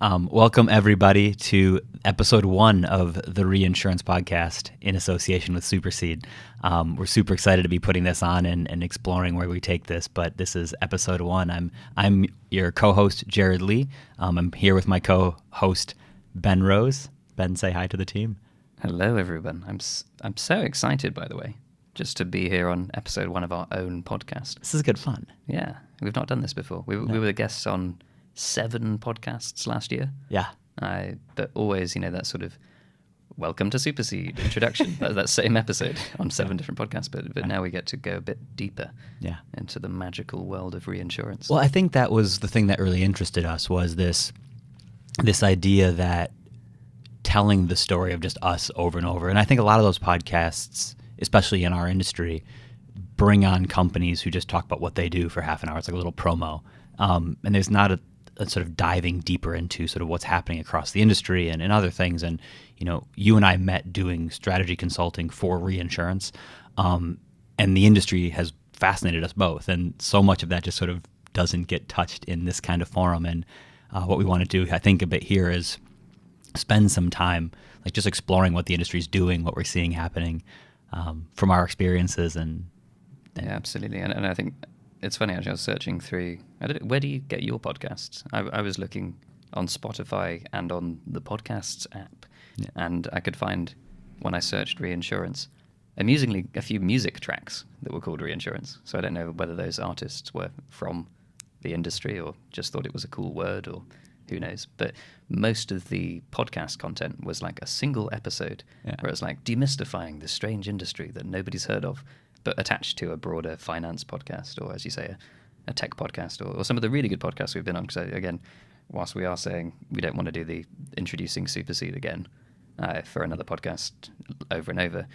Welcome, everybody, to episode 1 of the Reinsurance podcast in association with Supercede. We're super excited to be putting this on and exploring where we take this, but this is episode 1. I'm your co-host, Jerad Lee. I'm here with my co-host, Ben Rose. Ben, say hi to the team. Hello, everyone. I'm so excited, by the way, just to be here on episode 1 of our own podcast. This is good fun. Yeah, we've not done this before. We were guests on 7 podcasts last year. Yeah. But always, that sort of welcome to Supercede introduction, that same episode on 7 different podcasts. But now we get to go a bit deeper into the magical world of reinsurance. Well, I think that was the thing that really interested us, was this idea that telling the story of just us over and over. And I think a lot of those podcasts, especially in our industry, bring on companies who just talk about what they do for half an hour. It's like a little promo. And there's not a sort of diving deeper into sort of what's happening across the industry and other things. And, you and I met doing strategy consulting for reinsurance. And the industry has fascinated us both. And so much of that just sort of doesn't get touched in this kind of forum. And what we want to do, I think, a bit here is spend some time like just exploring what the industry is doing, what we're seeing happening from our experiences. And yeah, absolutely. And I think it's funny, actually, I was searching through, where do you get your podcasts? I was looking on Spotify and on the podcasts app, and I could find, when I searched reinsurance, amusingly, a few music tracks that were called reinsurance. So I don't know whether those artists were from the industry or just thought it was a cool word, or who knows. But most of the podcast content was like a single episode where it's like demystifying this strange industry that nobody's heard of, but attached to a broader finance podcast, or as you say, a tech podcast, or some of the really good podcasts we've been on. Because again, whilst we are saying we don't want to do the introducing Supercede again for another podcast over and over,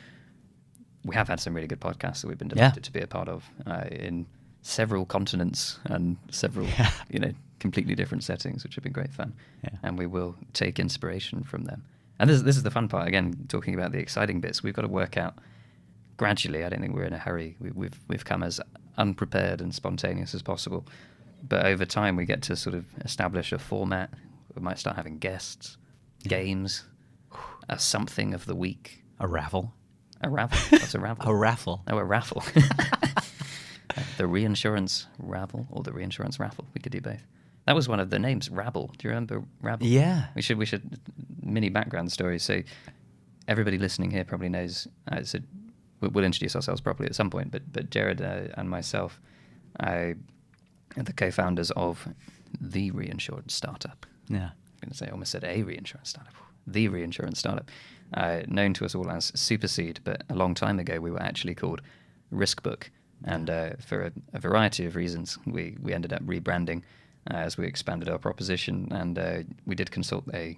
we have had some really good podcasts that we've been delighted to be a part of in several continents and several completely different settings, which have been great fun. And we will take inspiration from them. And this is the fun part. Again, talking about the exciting bits, we've got to work out gradually. I don't think we're in a hurry. We've come as unprepared and spontaneous as possible, but over time we get to sort of establish a format. We might start having guests, games, a something of the week, a raffle. A raffle. What's a raffle? A raffle. Oh, a raffle. The reinsurance raffle or the reinsurance raffle. We could do both. That was one of the names, Rabble. Do you remember Rabble? Yeah. We should mini background story. So everybody listening here probably knows. We'll introduce ourselves properly at some point, but Jerad and myself are the co-founders of the reinsurance startup. Yeah. I'm going to say, I almost said a reinsurance startup. The reinsurance startup, known to us all as Supercede, but a long time ago we were actually called Riskbook. And for a variety of reasons, we ended up rebranding as we expanded our proposition, and we did consult a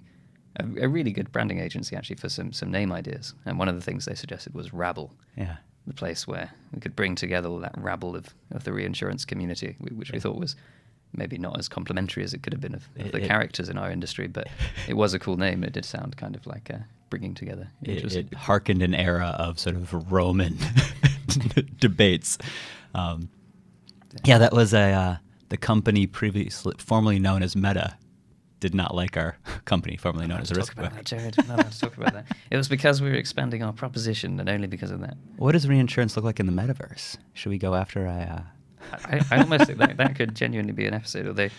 really good branding agency, actually, for some name ideas. And one of the things they suggested was Rabble, the place where we could bring together all that rabble of the reinsurance community, which we thought was maybe not as complimentary as it could have been of the characters in our industry, but it was a cool name. It did sound kind of like bringing together. It harkened an era of sort of Roman debates. That was the company formerly known as Meta did not like our company, formerly known as Riskbook. Jerad, we're not allowed to talk about that. It was because we were expanding our proposition, and only because of that. What does reinsurance look like in the metaverse? Should we go after I almost think that could genuinely be an episode, although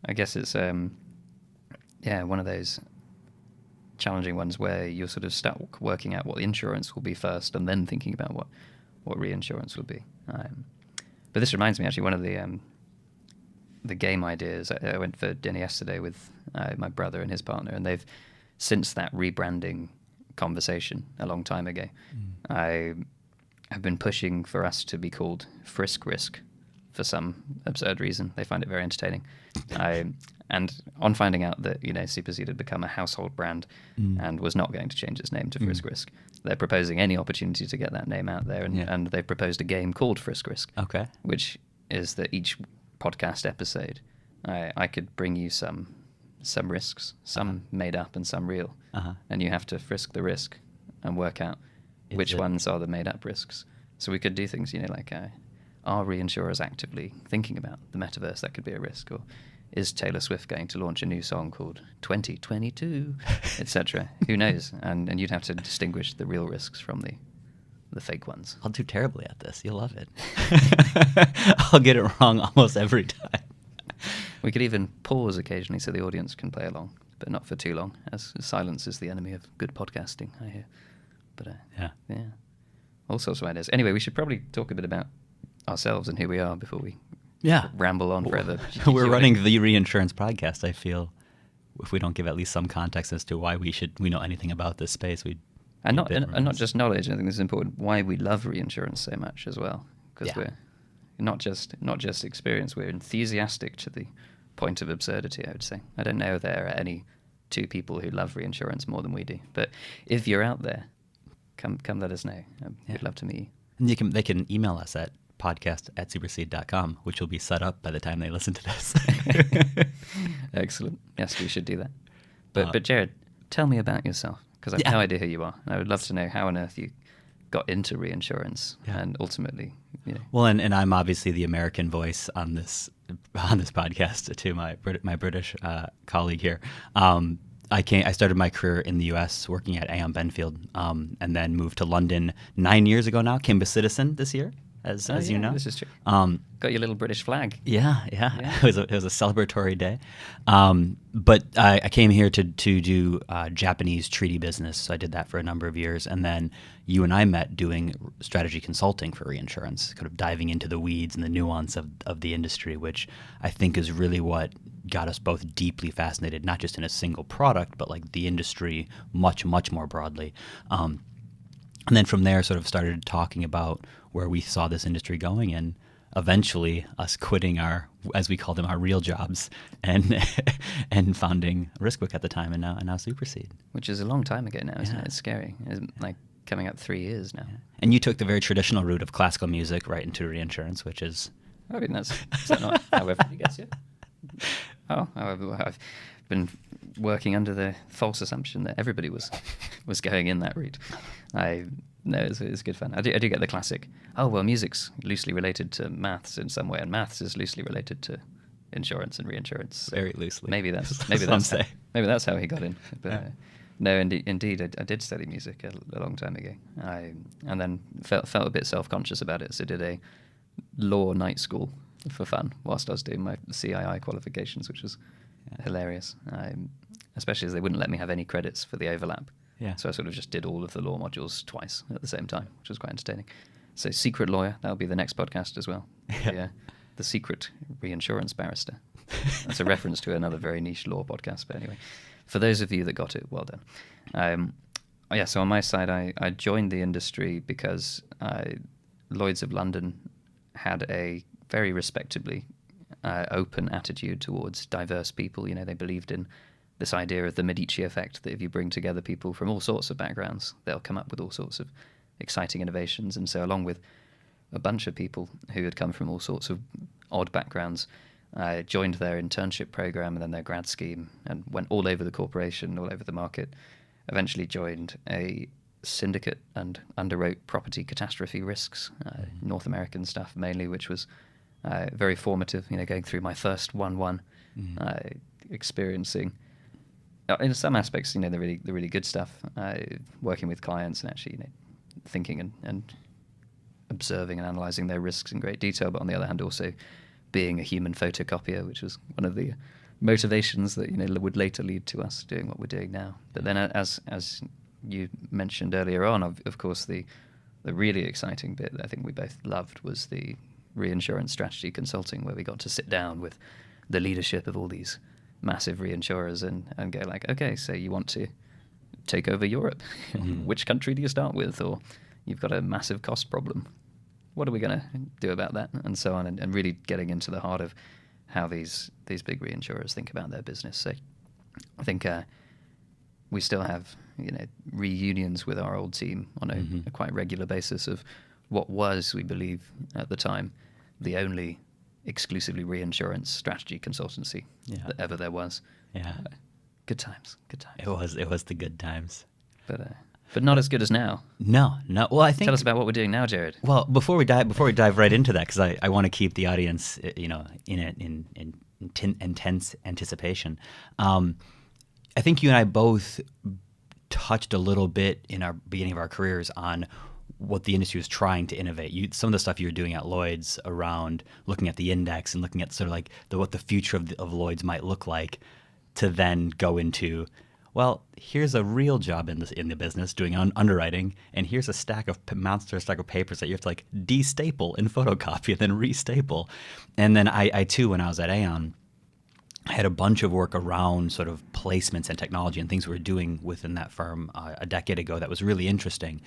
I guess it's one of those challenging ones where you're sort of stuck working out what insurance will be first and then thinking about what reinsurance will be. But this reminds me, actually, one of the game ideas. I went for dinner yesterday with my brother and his partner, and they've, since that rebranding conversation a long time ago, I have been pushing for us to be called Frisk Risk for some absurd reason. They find it very entertaining. And on finding out that Supercede had become a household brand and was not going to change its name to Frisk Risk, they're proposing any opportunity to get that name out there, and they've proposed a game called Frisk Risk, which is that each podcast episode I could bring you some risks, some made up and some real, and you have to frisk the risk and work out which ones are the made up risks. So we could do things, like are reinsurers actively thinking about the metaverse? That could be a risk. Or is Taylor Swift going to launch a new song called 2022, etc.? Who knows? And you'd have to distinguish the real risks from the fake ones. I'll do terribly at this. You'll love it. I'll get it wrong almost every time. We could even pause occasionally so the audience can play along, but not for too long, as silence is the enemy of good podcasting, I hear. But yeah, all sorts of ideas. Anyway, we should probably talk a bit about ourselves and who we are before we ramble on forever. We're running the Reinsurance podcast. I feel if we don't give at least some context as to why we know anything about this space, and not just knowledge. I think this is important. Why we love reinsurance so much as well, because we're not just experienced. We're enthusiastic to the point of absurdity, I would say. I don't know if there are any two people who love reinsurance more than we do. But if you're out there, come let us know. We'd love to meet you. And they can email us at podcast@supercede.com, which will be set up by the time they listen to this. Excellent. Yes, we should do that. But Jerad, tell me about yourself, because I have no idea who you are. And I would love to know how on earth you got into reinsurance and ultimatally, Well, and I'm obviously the American voice on this podcast to my British colleague here. I started my career in the U.S. working at Aon Benfield, and then moved to London 9 years ago now. Became a citizen this year, as you know. This is true. Got your little British flag. Yeah. It was a celebratory day. But I came here to do Japanese treaty business. So I did that for a number of years, and then you and I met doing strategy consulting for reinsurance, kind of diving into the weeds and the nuance of the industry, which I think is really what got us both deeply fascinated, not just in a single product, but like the industry much, much more broadly. And then from there, sort of started talking about where we saw this industry going, and eventually us quitting our, as we called them, our real jobs, and founding Riskbook at the time, and now Supercede. Which is a long time ago now, isn't it? It's scary. It's like coming up 3 years now. Yeah. And you took the very traditional route of classical music right into reinsurance, which is... I mean, is that not how everybody gets here? I've been working under the false assumption that everybody was going in that route. No, it's good fun. I do get the classic, music's loosely related to maths in some way, and maths is loosely related to insurance and reinsurance. So very loosely. Maybe that's how he got in. But no, indeed, I did study music a long time ago. And then felt a bit self-conscious about it, so did a law night school for fun whilst I was doing my CII qualifications, which was hilarious. Especially as they wouldn't let me have any credits for the overlap. Yeah. So I sort of just did all of the law modules twice at the same time, which was quite entertaining. So secret lawyer, that'll be the next podcast as well. The secret reinsurance barrister. That's a reference to another very niche law podcast. But anyway, for those of you that got it, well done. So on my side, I joined the industry because Lloyd's of London had a very respectably open attitude towards diverse people. They believed in this idea of the Medici effect, that if you bring together people from all sorts of backgrounds, they'll come up with all sorts of exciting innovations. And so along with a bunch of people who had come from all sorts of odd backgrounds, I joined their internship program and then their grad scheme, and went all over the corporation, all over the market. Eventually joined a syndicate and underwrote property catastrophe risks, North American stuff mainly, which was very formative, going through my first 1-1, experiencing... in some aspects, the really good stuff, working with clients and actually, thinking and observing and analysing their risks in great detail. But on the other hand, also being a human photocopier, which was one of the motivations that would later lead to us doing what we're doing now. But then, as you mentioned earlier on, of course, the really exciting bit that I think we both loved was the reinsurance strategy consulting, where we got to sit down with the leadership of all these massive reinsurers and go like, okay, so you want to take over Europe. Which country do you start with? Or you've got a massive cost problem. What are we going to do about that? And so on, and really getting into the heart of how these big reinsurers think about their business. So I think we still have reunions with our old team on a quite regular basis of what was, we believe at the time, the only exclusively reinsurance strategy consultancy that ever there was. Good times. It was the good times. But not as good as now. No. Well, I think. Tell us about what we're doing now, Jerad. Well, before we dive right into that, because I want to keep the audience, in intense anticipation. I think you and I both touched a little bit in our beginning of our careers on what the industry was trying to innovate. Some of the stuff you were doing at Lloyd's around looking at the index and looking at sort of like what the future of Lloyd's might look like, to then go into, well, here's a real job in the business doing underwriting, and here's a monster stack of papers that you have to like de-staple and photocopy and then re-staple. And then I too, when I was at Aon, I had a bunch of work around sort of placements and technology and things we were doing within that firm a decade ago that was really interesting,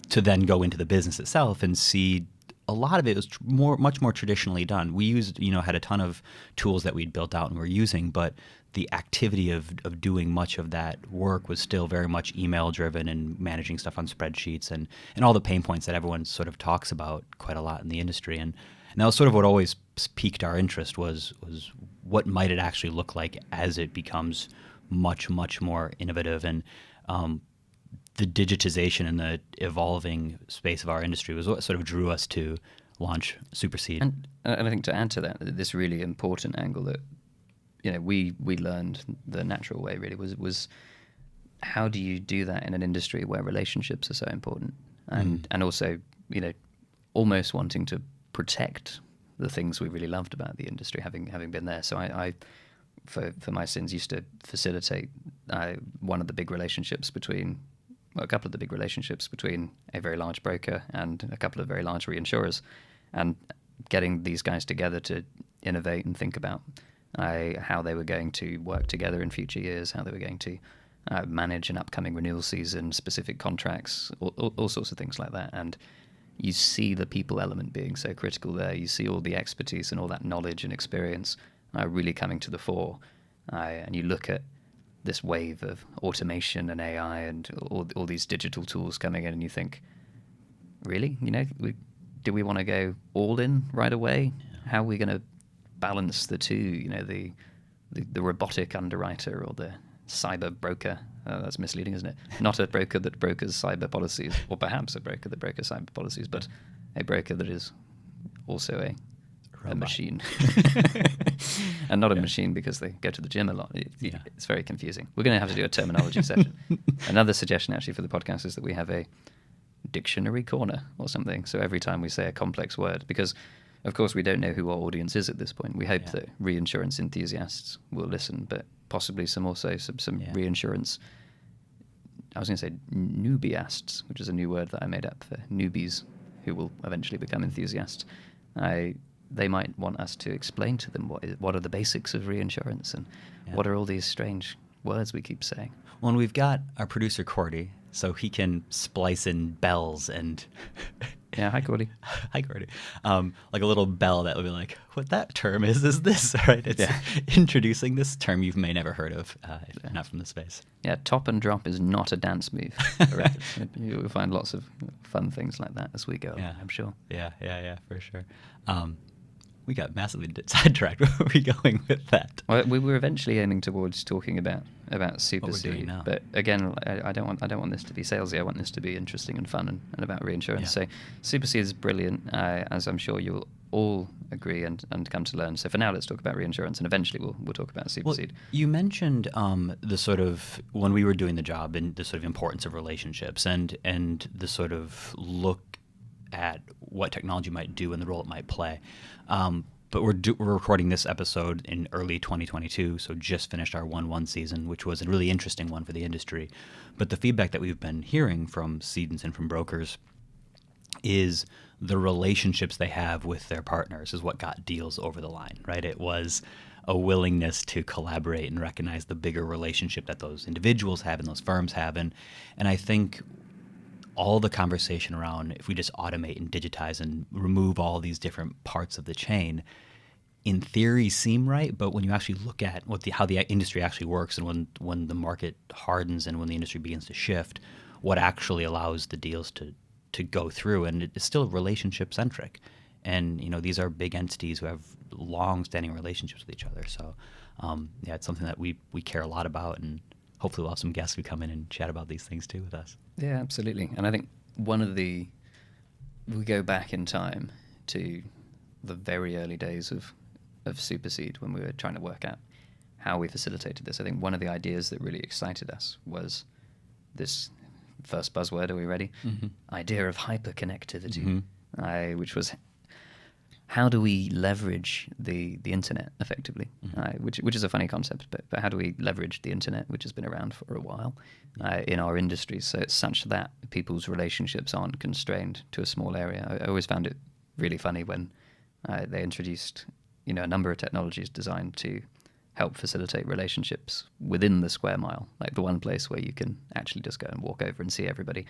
to then go into the business itself and see a lot of it was much more traditionally done. We had a ton of tools that we'd built out and were using, but the activity of doing much of that work was still very much email driven and managing stuff on spreadsheets and all the pain points that everyone sort of talks about quite a lot in the industry. And that was sort of what always piqued our interest was what might it actually look like as it becomes much, much more innovative. And the digitization and the evolving space of our industry was what sort of drew us to launch Supercede. And I think to add to that, this really important angle that we learned the natural way really was how do you do that in an industry where relationships are so important, and also almost wanting to protect the things we really loved about the industry, having been there. So I for my sins used to facilitate one of the big relationships between. A couple of the big relationships between a very large broker and a couple of very large reinsurers, and getting these guys together to innovate and think about how they were going to work together in future years, how they were going to manage an upcoming renewal season, specific contracts, all sorts of things like that. And you see the people element being so critical there. You see all the expertise and all that knowledge and experience really coming to the fore. And you look at this wave of automation and AI and all these digital tools coming in, and you think, really, do we want to go all in right away? Yeah. How are we going to balance the two? The robotic underwriter or the cyber broker. That's misleading, isn't it? Not a broker that brokers cyber policies, or perhaps a broker that brokers cyber policies, but a broker that is also a machine. And not a machine because they go to the gym a lot. It's very confusing. We're going to have to do a terminology session. Another suggestion actually for the podcast is that we have a dictionary corner or something. So every time we say a complex word, because of course we don't know who our audience is at this point. We hope that reinsurance enthusiasts will listen, but possibly some reinsurance, I was going to say newbieasts, which is a new word that I made up for newbies who will eventually become enthusiasts. They might want us to explain to them what are the basics of reinsurance and what are all these strange words we keep saying. Well, and we've got our producer, Cordy, so he can splice in bells and... Yeah, hi, Cordy. Hi, Cordy. Like a little bell that would be like, what that term is this, right? It's introducing this term you may never heard of, if not from the space. Yeah, top and drop is not a dance move. You'll find lots of fun things like that as we go, I'm sure. Yeah, for sure. We got massively sidetracked. Where are we going with that? Well, we were eventually aiming towards talking about Supercede, but again, I don't want this to be salesy. I want this to be interesting and fun and about reinsurance. So Supercede is brilliant, as I'm sure you'll all agree and come to learn. So for now, let's talk about reinsurance, and eventually we'll talk about Supercede. Well, you mentioned the sort of, when we were doing the job, and the sort of importance of relationships and the sort of look at what technology might do and the role it might play. But we're recording this episode in early 2022, so just finished our 1/1 season, which was a really interesting one for the industry. But the feedback that we've been hearing from cedents and from brokers is the relationships they have with their partners is what got deals over the line, right? It was a willingness to collaborate and recognize the bigger relationship that those individuals have and those firms have. And I think all the conversation around if we just automate and digitize and remove all these different parts of the chain, in theory seem right, but when you actually look at how the industry actually works and when the market hardens and when the industry begins to shift, what actually allows the deals to go through, and it's still relationship centric. And these are big entities who have long-standing relationships with each other. So it's something that we care a lot about, and hopefully we'll have some guests who come in and chat about these things too with us. Yeah, absolutely. And I think we go back in time to the very early days of Supercede when we were trying to work out how we facilitated this. I think one of the ideas that really excited us was this first buzzword. Are we ready? Idea of hyperconnectivity, which was how do we leverage the internet effectively, which is a funny concept, but how do we leverage the internet, which has been around for a while, in our industries, so it's such that people's relationships aren't constrained to a small area. I always found it really funny when they introduced, a number of technologies designed to help facilitate relationships within the square mile, like the one place where you can actually just go and walk over and see everybody.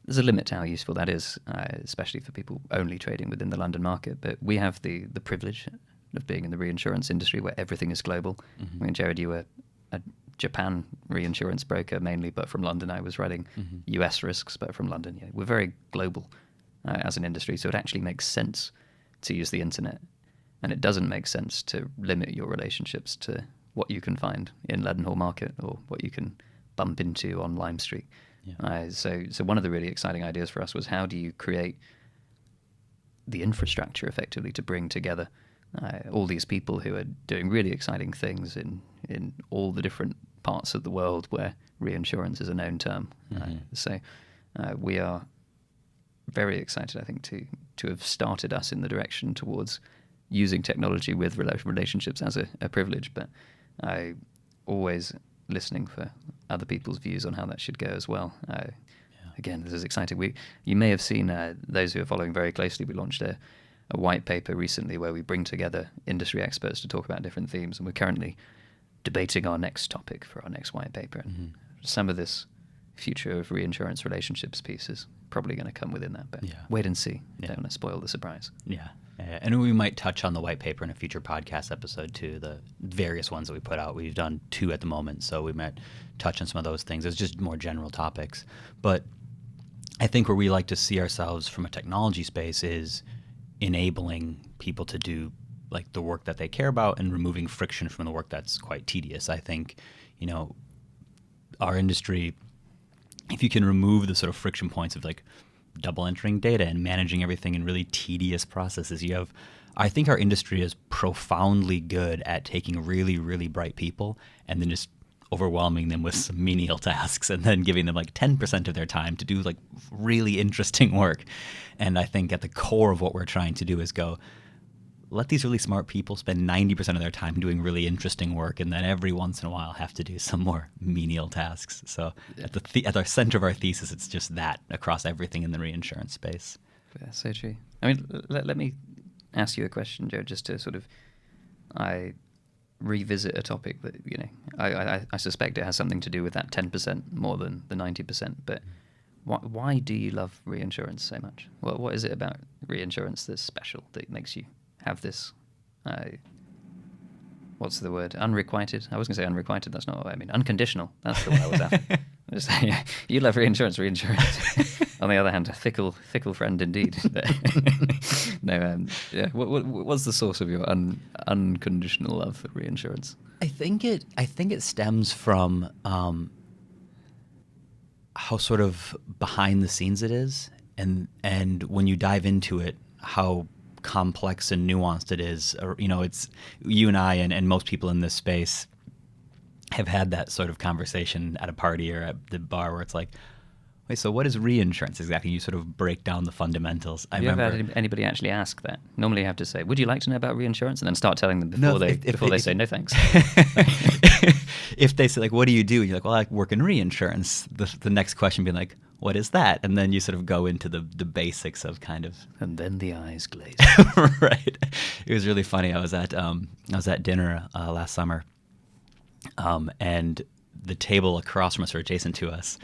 There's a limit to how useful that is, especially for people only trading within the London market. But we have the privilege of being in the reinsurance industry where everything is global. I mean, Jerad, you were a Japan reinsurance broker mainly, but from London. I was writing US risks, but from London. Yeah, we're very global as an industry, so it actually makes sense to use the internet. And it doesn't make sense to limit your relationships to what you can find in Leadenhall Market or what you can bump into on Lime Street. Yeah. So one of the really exciting ideas for us was how do you create the infrastructure effectively to bring together all these people who are doing really exciting things in all the different parts of the world where reinsurance is a known term. So we are very excited, I think, to have started us in the direction towards using technology with relationships as a privilege, but I always listening for other people's views on how that should go as well. Again, this is exciting. You may have seen, those who are following very closely, we launched a white paper recently where we bring together industry experts to talk about different themes, and we're currently debating our next topic for our next white paper. And some of this future of reinsurance relationships piece is probably going to come within that, but wait and see. Don't want to spoil the surprise. And we might touch on the white paper in a future podcast episode too, the various ones that we put out. We've done 2 at the moment, so we might touch on some of those things. It's just more general topics. But I think where we like to see ourselves from a technology space is enabling people to do like the work that they care about and removing friction from the work that's quite tedious. I think, our industry, if you can remove the sort of friction points of like double entering data and managing everything in really tedious processes, I think our industry is profoundly good at taking really, really bright people and then just overwhelming them with some menial tasks and then giving them like 10% of their time to do like really interesting work. And I think at the core of what we're trying to do is let these really smart people spend 90% of their time doing really interesting work, and then every once in a while have to do some more menial tasks. So at the center of our thesis, it's just that across everything in the reinsurance space. Yeah, so true. I mean, let me ask you a question, Joe, just to sort of revisit a topic that, I suspect it has something to do with that 10% more than the 90%, but why do you love reinsurance so much? What is it about reinsurance that's special that makes you have this, what's the word? Unrequited? I was going to say unrequited, that's not what I mean. Unconditional, that's the word I was after. You love reinsurance. On the other hand, a fickle friend indeed. No, what's the source of your unconditional love for reinsurance? I think it stems from how sort of behind the scenes it is, and when you dive into it, how complex and nuanced it is. It's you and I and most people in this space have had that sort of conversation at a party or at the bar where it's like, wait, so what is reinsurance exactly? You sort of break down the fundamentals. Have you ever had anybody actually ask that? Normally you have to say, would you like to know about reinsurance? And then start telling them before they say no thanks. If they say, like, what do you do? And you're like, well, I work in reinsurance. The next question being like, what is that? And then you sort of go into the basics of kind of... And then the eyes glaze. Right. It was really funny. I was at dinner last summer, and the table across from us or adjacent to us,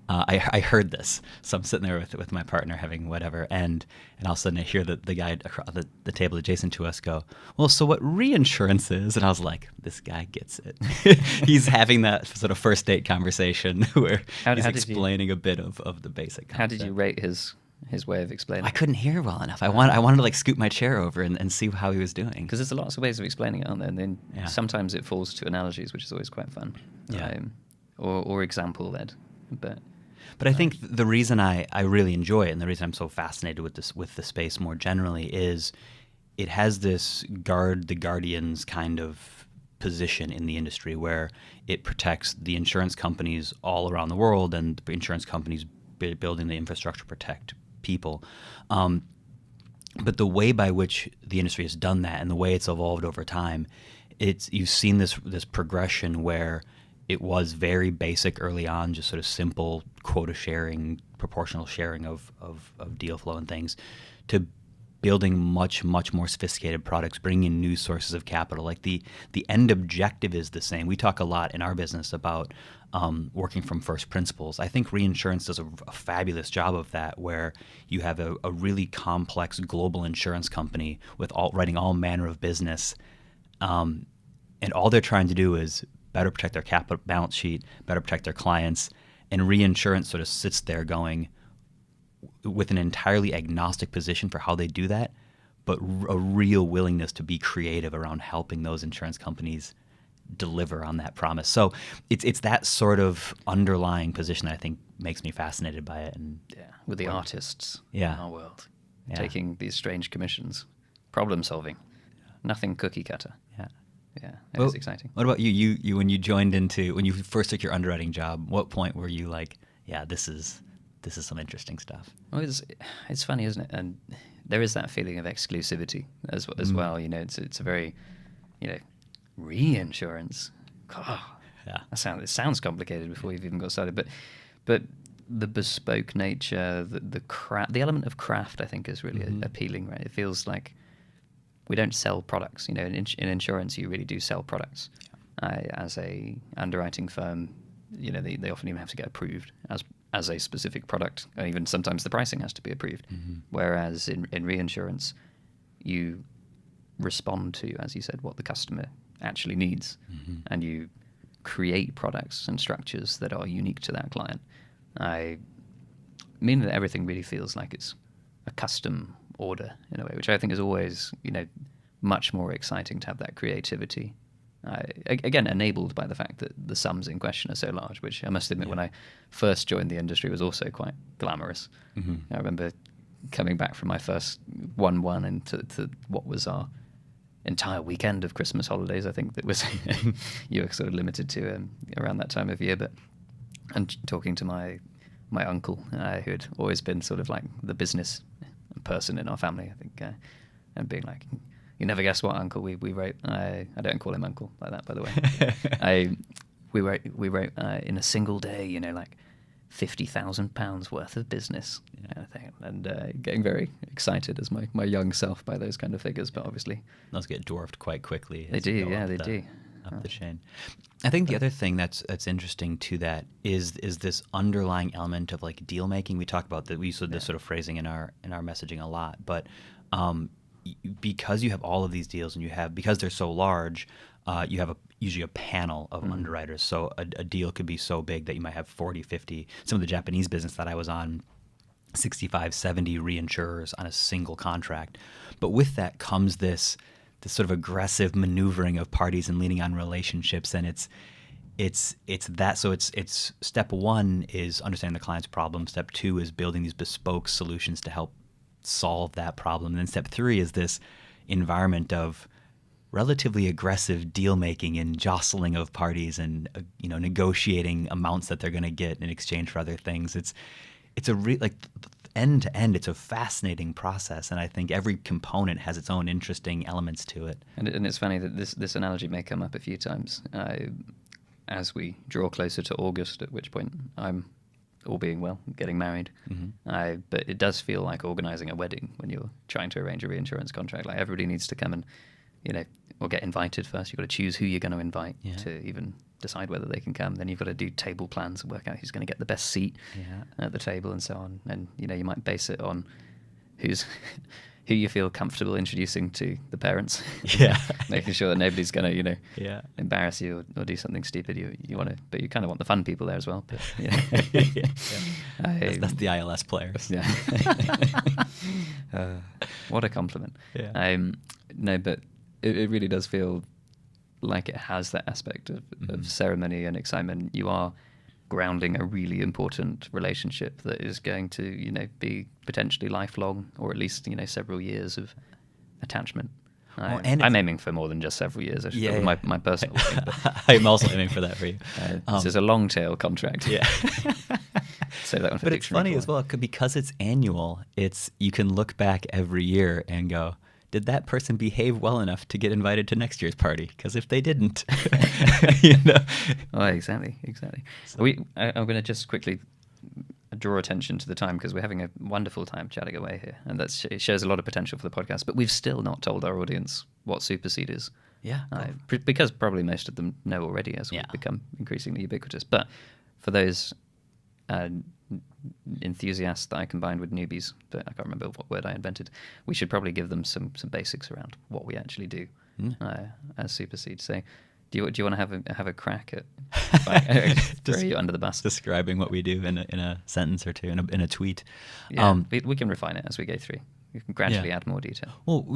I heard this. So I'm sitting there with my partner having whatever, and all of a sudden I hear the guy across the table adjacent to us go, well, so what reinsurance is? And I was like, this guy gets it. He's having that sort of first date conversation where he's explaining a bit of the basic concept. How did you rate his way of explaining? I couldn't hear well enough. I wanted to like scoot my chair over and see how he was doing. Because there's lots of ways of explaining it, aren't there? And then sometimes it falls to analogies, which is always quite fun. Yeah. Or example-led. But I think the reason I really enjoy it and the reason I'm so fascinated with the space more generally is it has this guard the guardians kind of position in the industry where it protects the insurance companies all around the world and the insurance companies building the infrastructure to protect people. But the way by which the industry has done that and the way it's evolved over time, you've seen this progression where it was very basic early on, just sort of simple quota sharing, proportional sharing of deal flow and things, to building much more sophisticated products, bringing in new sources of capital. Like the end objective is the same. We talk a lot in our business about working from first principles. I think reinsurance does a fabulous job of that, where you have a really complex global insurance company with writing all manner of business, and all they're trying to do is better protect their capital balance sheet, better protect their clients, and reinsurance sort of sits there going with an entirely agnostic position for how they do that, but a real willingness to be creative around helping those insurance companies deliver on that promise. So it's that sort of underlying position that I think makes me fascinated by it. And with the artists in our world, taking these strange commissions, problem solving, nothing cookie cutter. It's exciting. What about you? You when you joined when you first took your underwriting job, what point were you like, this is some interesting stuff? Well, it's funny, isn't it? And there is that feeling of exclusivity as well. It's a very, reinsurance. God, it sounds complicated before you've even got started. But the bespoke nature, the element of craft, I think, is really appealing. Right? It feels like we don't sell products. In insurance, you really do sell products. As a underwriting firm, they often even have to get approved as a specific product, and even sometimes the pricing has to be approved. Whereas in reinsurance, you respond to, as you said, what the customer actually needs, and you create products and structures that are unique to that client. Meaning that everything really feels like it's a custom order in a way, which I think is always, much more exciting to have that creativity. Again, enabled by the fact that the sums in question are so large, which I must admit when I first joined the industry was also quite glamorous. I remember coming back from my first 1-1 into what was our entire weekend of Christmas holidays. I think that was you were sort of limited to around that time of year. And talking to my uncle, who had always been sort of like the business person in our family, I think, and being like, you never guess what, Uncle, we wrote. I don't call him Uncle like that, by the way. We wrote in a single day, like £50,000 worth of business, and getting very excited as my young self by those kind of figures. But obviously, those get dwarfed quite quickly. They do, they do. Up the chain. I think the other thing that's interesting to that is this underlying element of like deal making. We talk about that. We use this sort of phrasing in our messaging a lot, but because you have all of these deals and because they're so large, you have usually a panel of underwriters. So a deal could be so big that you might have 40, 50. Some of the Japanese business that I was on, 65, 70 reinsurers on a single contract. But with that comes this sort of aggressive maneuvering of parties and leaning on relationships, and it's that. So it's step one is understanding the client's problem. Step two is building these bespoke solutions to help solve that problem. And then step three is this environment of relatively aggressive deal making and jostling of parties and negotiating amounts that they're going to get in exchange for other things. It's a end to end, it's a fascinating process, and I think every component has its own interesting elements to it. And it's funny that this analogy may come up a few times as we draw closer to August, at which point I'm, all being well, getting married. But it does feel like organising a wedding when you're trying to arrange a reinsurance contract. Like everybody needs to come and, or get invited first. You've got to choose who you're going to invite to even decide whether they can come. Then you've got to do table plans and work out who's going to get the best seat at the table and so on. And you might base it on who you feel comfortable introducing to the parents. Making sure that nobody's going to embarrass you or do something stupid. You want to, but you kind of want the fun people there as well. But, that's the ILS players. What a compliment. No, but it really does feel like it has that aspect of ceremony and excitement. You are grounding a really important relationship that is going to, be potentially lifelong, or at least, several years of attachment. And I'm aiming for more than just several years. My personal thing. But, I'm also aiming for that for you. This is a long tail contract. Yeah. Save that one for but it's funny as well because it's annual. You can look back every year and go, did that person behave well enough to get invited to next year's party? Because if they didn't, Oh, exactly. So, I'm going to just quickly draw attention to the time because we're having a wonderful time chatting away here, and it shows a lot of potential for the podcast. But we've still not told our audience what Supercede is. Yeah, because probably most of them know already as we've become increasingly ubiquitous. But for those enthusiasts that I combined with newbies, but I can't remember what word I invented, we should probably give them some basics around what we actually do as Supercede. So do you want to have a crack at throw you under the bus, describing what we do in a sentence or two, in a tweet? Yeah, we can refine it as we go through. We can gradually add more detail. Well,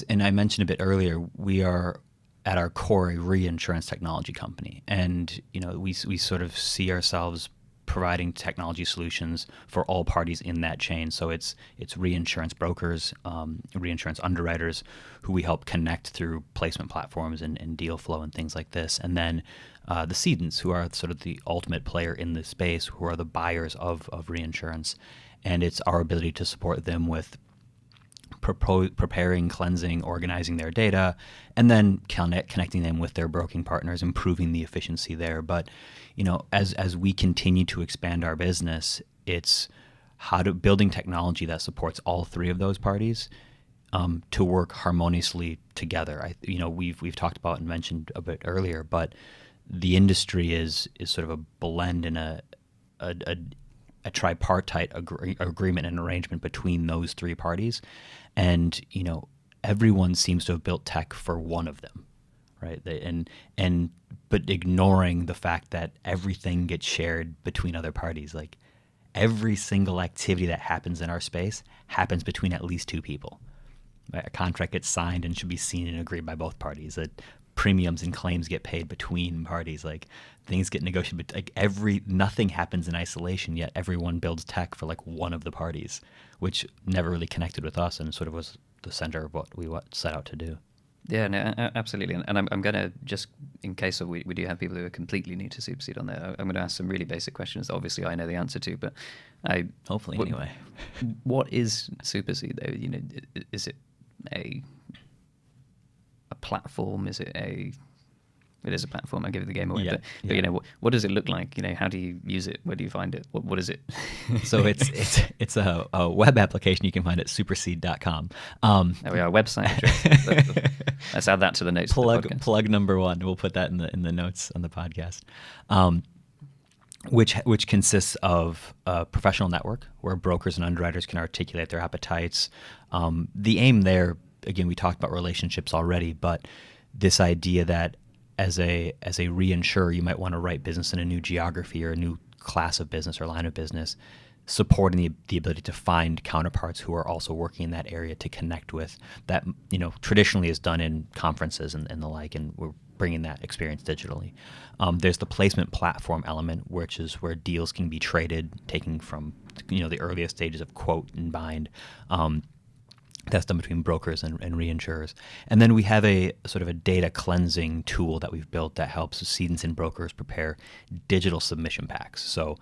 and I mentioned a bit earlier, we are at our core a reinsurance technology company, and we sort of see ourselves providing technology solutions for all parties in that chain. So it's reinsurance brokers, reinsurance underwriters, who we help connect through placement platforms and deal flow and things like this. And then the cedents, who are sort of the ultimate player in this space, who are the buyers of reinsurance. And it's our ability to support them with preparing, cleansing, organizing their data, and then connecting them with their broking partners, improving the efficiency there. But as we continue to expand our business, it's building technology that supports all three of those parties to work harmoniously together. We've talked about and mentioned a bit earlier, but the industry is sort of a blend in a tripartite agreement and arrangement between those three parties. And, everyone seems to have built tech for one of them, right? But ignoring the fact that everything gets shared between other parties. Like every single activity that happens in our space happens between at least two people. Right? A contract gets signed and should be seen and agreed by both parties. That premiums and claims get paid between parties. Like things get negotiated. Like nothing happens in isolation. Yet everyone builds tech for like one of the parties, which never really connected with us and sort of was the center of what we set out to do. Yeah, no, absolutely. And I'm going to just, in case we do have people who are completely new to Supercede on there, I'm going to ask some really basic questions that obviously I know the answer to, but hopefully anyway. What is Supercede though? Is it a platform? It is a platform. I give it the game away. But what does it look like? How do you use it? Where do you find it? What is it? So it's a web application you can find at supercede.com. There we are, website address. Let's add that to the notes. Plug number one. We'll put that in the notes on the podcast. Which consists of a professional network where brokers and underwriters can articulate their appetites. The aim there, again, we talked about relationships already, but this idea that as a reinsurer, you might want to write business in a new geography or a new class of business or line of business, supporting the ability to find counterparts who are also working in that area to connect with. That traditionally is done in conferences and the like, and we're bringing that experience digitally. There's the placement platform element, which is where deals can be traded, taking from the earliest stages of quote and bind. That's done between brokers and reinsurers. And then we have a sort of a data cleansing tool that we've built that helps cedents and brokers prepare digital submission packs. So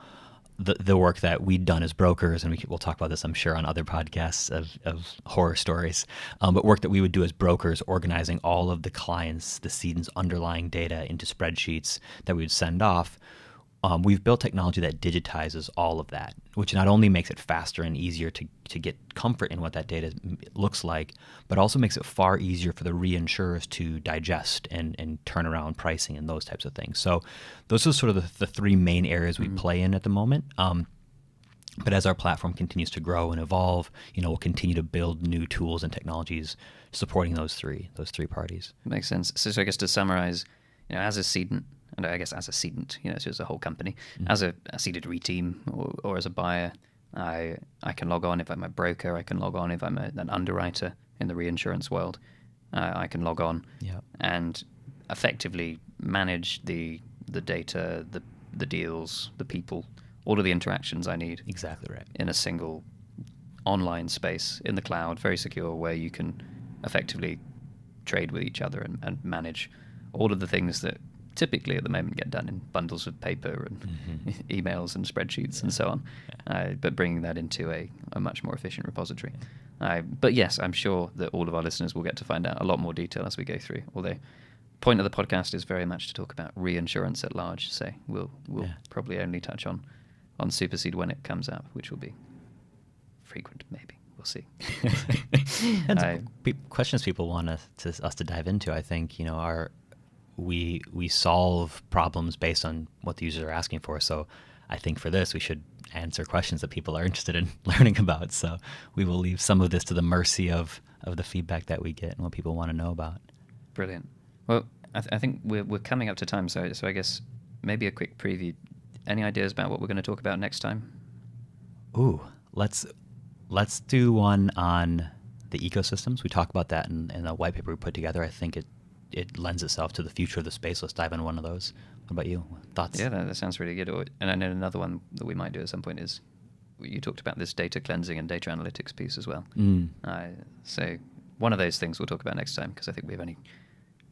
the work that we've done as brokers, and we'll talk about this, I'm sure, on other podcasts of horror stories, but work that we would do as brokers, organizing all of the clients, the cedents' underlying data into spreadsheets that we would send off. We've built technology that digitizes all of that, which not only makes it faster and easier to get comfort in what that data looks like, but also makes it far easier for the reinsurers to digest and turn around pricing and those types of things. So those are sort of the three main areas we play in at the moment. But as our platform continues to grow and evolve, we'll continue to build new tools and technologies supporting those three parties. Makes sense. So I guess to summarize, as a cedent, and I guess as a cedent, so as a whole company, as a ceded re-team or as a buyer, I can log on if I'm a broker. I can log on if I'm an underwriter in the reinsurance world. I can log on and effectively manage the data, the deals, the people, all of the interactions I need. Exactly right. In a single online space in the cloud, very secure, where you can effectively trade with each other and manage all of the things that typically at the moment get done in bundles of paper and emails and spreadsheets and so on, but bringing that into a much more efficient repository. But yes, I'm sure that all of our listeners will get to find out a lot more detail as we go through, although point of the podcast is very much to talk about reinsurance at large, so we'll probably only touch on Supercede when it comes up, which will be frequent, maybe. We'll see. Questions people want us to dive into, I think, are we solve problems based on what the users are asking for. So I think for this, we should answer questions that people are interested in learning about. So we will leave some of this to the mercy of the feedback that we get and what people want to know about. Brilliant. Well, I think we're coming up to time, so I guess maybe a quick preview. Any ideas about what we're going to talk about next time? Ooh, let's do one on the ecosystems. We talk about that in the white paper we put together. I think it lends itself to the future of the space. Let's dive into one of those. What about you? Thoughts? Yeah, that sounds really good. And I know another one that we might do at some point is, you talked about this data cleansing and data analytics piece as well. So one of those things we'll talk about next time, because I think we've only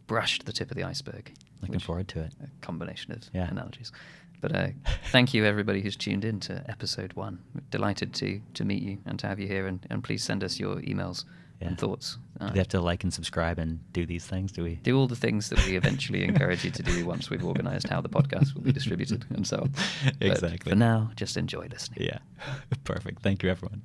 brushed the tip of the iceberg. Looking forward to it. A combination of analogies. But thank you, everybody who's tuned in to episode 1. We're delighted to meet you and to have you here. And please send us your emails and thoughts. Do they have to like and subscribe and do these things? Do we do all the things that we eventually encourage you to do once we've organised how the podcast will be distributed and so on? Exactly. But for now, just enjoy listening. Yeah. Perfect. Thank you, everyone.